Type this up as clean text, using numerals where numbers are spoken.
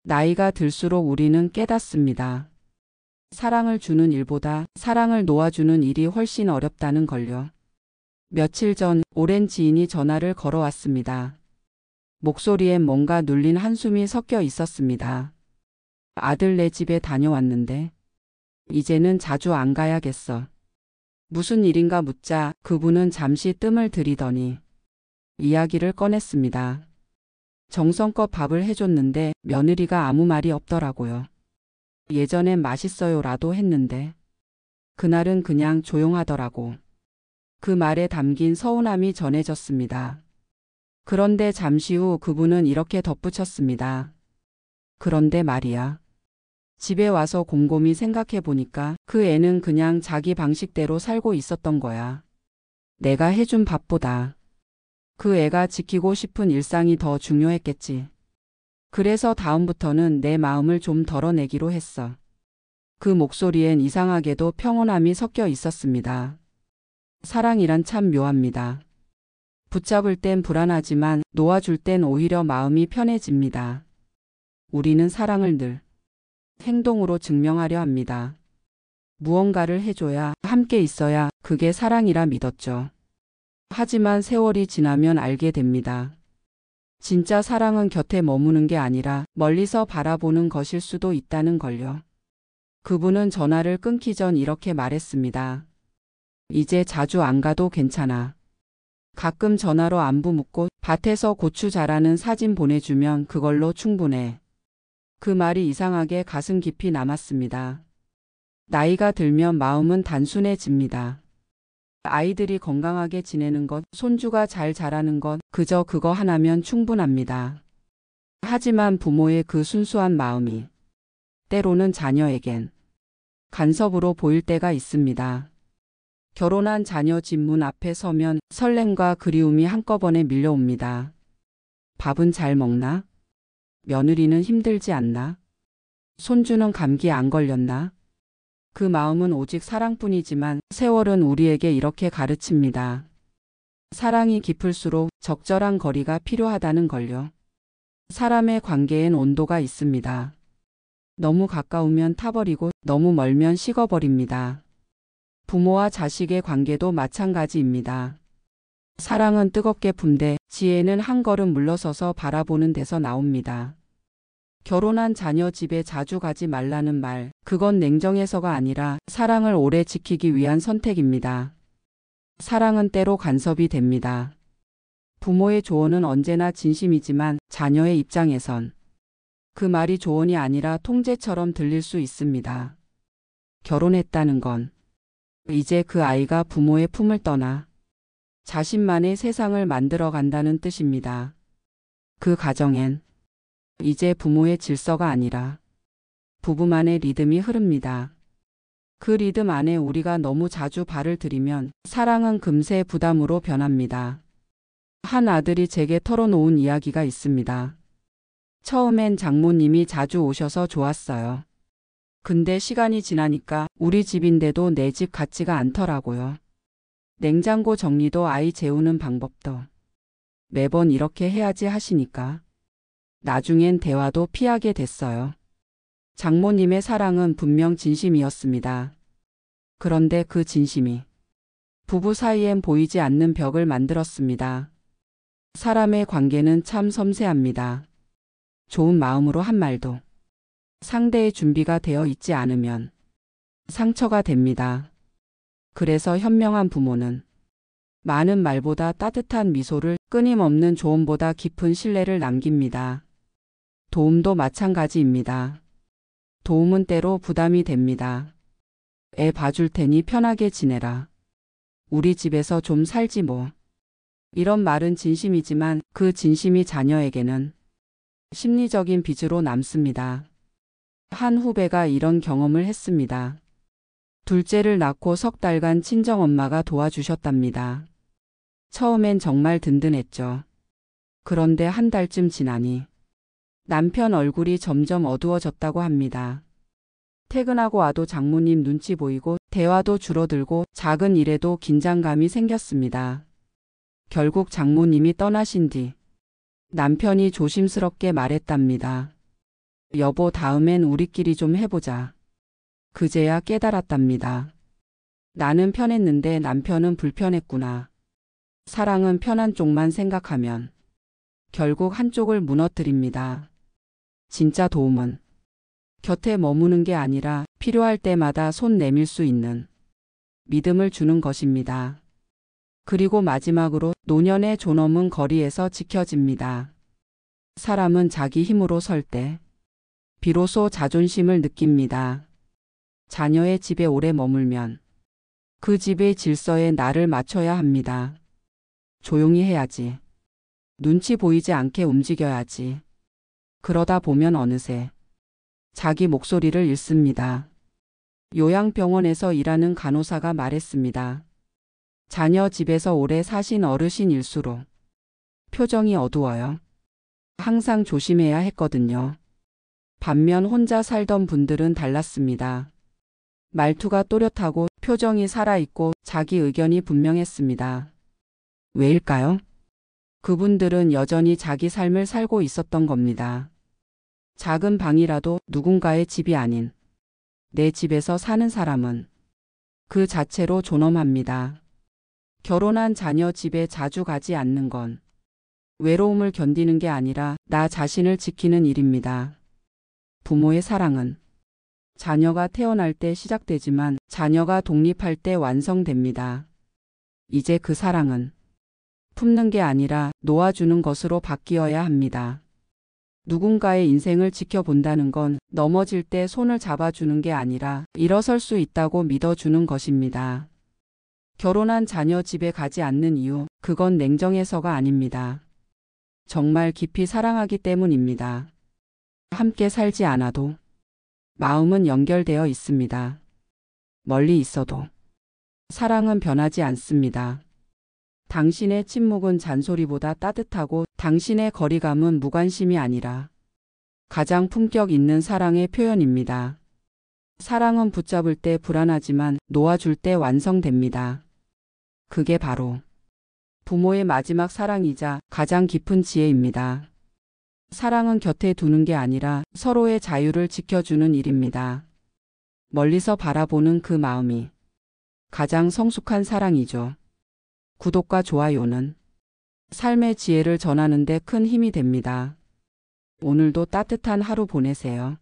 나이가 들수록 우리는 깨닫습니다. 사랑을 주는 일보다 사랑을 놓아주는 일이 훨씬 어렵다는 걸요. 며칠 전 오랜 지인이 전화를 걸어왔습니다. 목소리엔 뭔가 눌린 한숨이 섞여 있었습니다. 아들네 집에 다녀왔는데 이제는 자주 안 가야겠어. 무슨 일인가 묻자 그분은 잠시 뜸을 들이더니 이야기를 꺼냈습니다. 정성껏 밥을 해줬는데 며느리가 아무 말이 없더라고요. 예전엔 맛있어요라도 했는데 그날은 그냥 조용하더라고. 그 말에 담긴 서운함이 전해졌습니다. 그런데 잠시 후 그분은 이렇게 덧붙였습니다. 그런데 말이야. 집에 와서 곰곰이 생각해 보니까 그 애는 그냥 자기 방식대로 살고 있었던 거야. 내가 해준 밥보다 그 애가 지키고 싶은 일상이 더 중요했겠지. 그래서 다음부터는 내 마음을 좀 덜어내기로 했어. 그 목소리엔 이상하게도 평온함이 섞여 있었습니다. 사랑이란 참 묘합니다. 붙잡을 땐 불안하지만 놓아줄 땐 오히려 마음이 편해집니다. 우리는 사랑을 늘 행동으로 증명하려 합니다. 무언가를 해줘야, 함께 있어야 그게 사랑이라 믿었죠. 하지만 세월이 지나면 알게 됩니다. 진짜 사랑은 곁에 머무는 게 아니라 멀리서 바라보는 것일 수도 있다는 걸요. 그분은 전화를 끊기 전 이렇게 말했습니다. 이제 자주 안 가도 괜찮아. 가끔 전화로 안부 묻고 밭에서 고추 자라는 사진 보내주면 그걸로 충분해. 그 말이 이상하게 가슴 깊이 남았습니다. 나이가 들면 마음은 단순해집니다. 아이들이 건강하게 지내는 것, 손주가 잘 자라는 것, 그저 그거 하나면 충분합니다. 하지만 부모의 그 순수한 마음이 때로는 자녀에겐 간섭으로 보일 때가 있습니다. 결혼한 자녀 집 문 앞에 서면 설렘과 그리움이 한꺼번에 밀려옵니다. 밥은 잘 먹나? 며느리는 힘들지 않나? 손주는 감기 안 걸렸나? 그 마음은 오직 사랑뿐이지만 세월은 우리에게 이렇게 가르칩니다. 사랑이 깊을수록 적절한 거리가 필요하다는 걸요. 사람의 관계엔 온도가 있습니다. 너무 가까우면 타버리고 너무 멀면 식어버립니다. 부모와 자식의 관계도 마찬가지입니다. 사랑은 뜨겁게 품되 지혜는 한 걸음 물러서서 바라보는 데서 나옵니다. 결혼한 자녀 집에 자주 가지 말라는 말, 그건 냉정해서가 아니라 사랑을 오래 지키기 위한 선택입니다. 사랑은 때로 간섭이 됩니다. 부모의 조언은 언제나 진심이지만 자녀의 입장에선 그 말이 조언이 아니라 통제처럼 들릴 수 있습니다. 결혼했다는 건 이제 그 아이가 부모의 품을 떠나 자신만의 세상을 만들어 간다는 뜻입니다. 그 가정엔 이제 부모의 질서가 아니라 부부만의 리듬이 흐릅니다. 그 리듬 안에 우리가 너무 자주 발을 들이면 사랑은 금세 부담으로 변합니다. 한 아들이 제게 털어놓은 이야기가 있습니다. 처음엔 장모님이 자주 오셔서 좋았어요. 근데 시간이 지나니까 우리 집인데도 내 집 같지가 않더라고요. 냉장고 정리도 아이 재우는 방법도 매번 이렇게 해야지 하시니까 나중엔 대화도 피하게 됐어요. 장모님의 사랑은 분명 진심이었습니다. 그런데 그 진심이 부부 사이엔 보이지 않는 벽을 만들었습니다. 사람의 관계는 참 섬세합니다. 좋은 마음으로 한 말도 상대의 준비가 되어 있지 않으면 상처가 됩니다. 그래서 현명한 부모는 많은 말보다 따뜻한 미소를, 끊임없는 조언보다 깊은 신뢰를 남깁니다. 도움도 마찬가지입니다. 도움은 때로 부담이 됩니다. 애 봐줄 테니 편하게 지내라. 우리 집에서 좀 살지 뭐. 이런 말은 진심이지만 그 진심이 자녀에게는 심리적인 빚으로 남습니다. 한 후배가 이런 경험을 했습니다. 둘째를 낳고 석 달간 친정엄마가 도와주셨답니다. 처음엔 정말 든든했죠. 그런데 한 달쯤 지나니 남편 얼굴이 점점 어두워졌다고 합니다. 퇴근하고 와도 장모님 눈치 보이고 대화도 줄어들고 작은 일에도 긴장감이 생겼습니다. 결국 장모님이 떠나신 뒤 남편이 조심스럽게 말했답니다. 여보, 다음엔 우리끼리 좀 해보자. 그제야 깨달았답니다. 나는 편했는데 남편은 불편했구나. 사랑은 편한 쪽만 생각하면 결국 한쪽을 무너뜨립니다. 진짜 도움은 곁에 머무는 게 아니라 필요할 때마다 손 내밀 수 있는 믿음을 주는 것입니다. 그리고 마지막으로 노년의 존엄은 거리에서 지켜집니다. 사람은 자기 힘으로 설 때 비로소 자존심을 느낍니다. 자녀의 집에 오래 머물면 그 집의 질서에 나를 맞춰야 합니다. 조용히 해야지. 눈치 보이지 않게 움직여야지. 그러다 보면 어느새 자기 목소리를 잃습니다. 요양병원에서 일하는 간호사가 말했습니다. 자녀 집에서 오래 사신 어르신일수록 표정이 어두워요. 항상 조심해야 했거든요. 반면 혼자 살던 분들은 달랐습니다. 말투가 또렷하고 표정이 살아있고 자기 의견이 분명했습니다. 왜일까요? 그분들은 여전히 자기 삶을 살고 있었던 겁니다. 작은 방이라도 누군가의 집이 아닌 내 집에서 사는 사람은 그 자체로 존엄합니다. 결혼한 자녀 집에 자주 가지 않는 건 외로움을 견디는 게 아니라 나 자신을 지키는 일입니다. 부모의 사랑은 자녀가 태어날 때 시작되지만 자녀가 독립할 때 완성됩니다. 이제 그 사랑은 품는 게 아니라 놓아주는 것으로 바뀌어야 합니다. 누군가의 인생을 지켜본다는 건 넘어질 때 손을 잡아주는 게 아니라 일어설 수 있다고 믿어주는 것입니다. 결혼한 자녀 집에 가지 않는 이유, 그건 냉정해서가 아닙니다. 정말 깊이 사랑하기 때문입니다. 함께 살지 않아도 마음은 연결되어 있습니다. 멀리 있어도 사랑은 변하지 않습니다. 당신의 침묵은 잔소리보다 따뜻하고 당신의 거리감은 무관심이 아니라 가장 품격 있는 사랑의 표현입니다. 사랑은 붙잡을 때 불안하지만 놓아줄 때 완성됩니다. 그게 바로 부모의 마지막 사랑이자 가장 깊은 지혜입니다. 사랑은 곁에 두는 게 아니라 서로의 자유를 지켜주는 일입니다. 멀리서 바라보는 그 마음이 가장 성숙한 사랑이죠. 구독과 좋아요는 삶의 지혜를 전하는 데 큰 힘이 됩니다. 오늘도 따뜻한 하루 보내세요.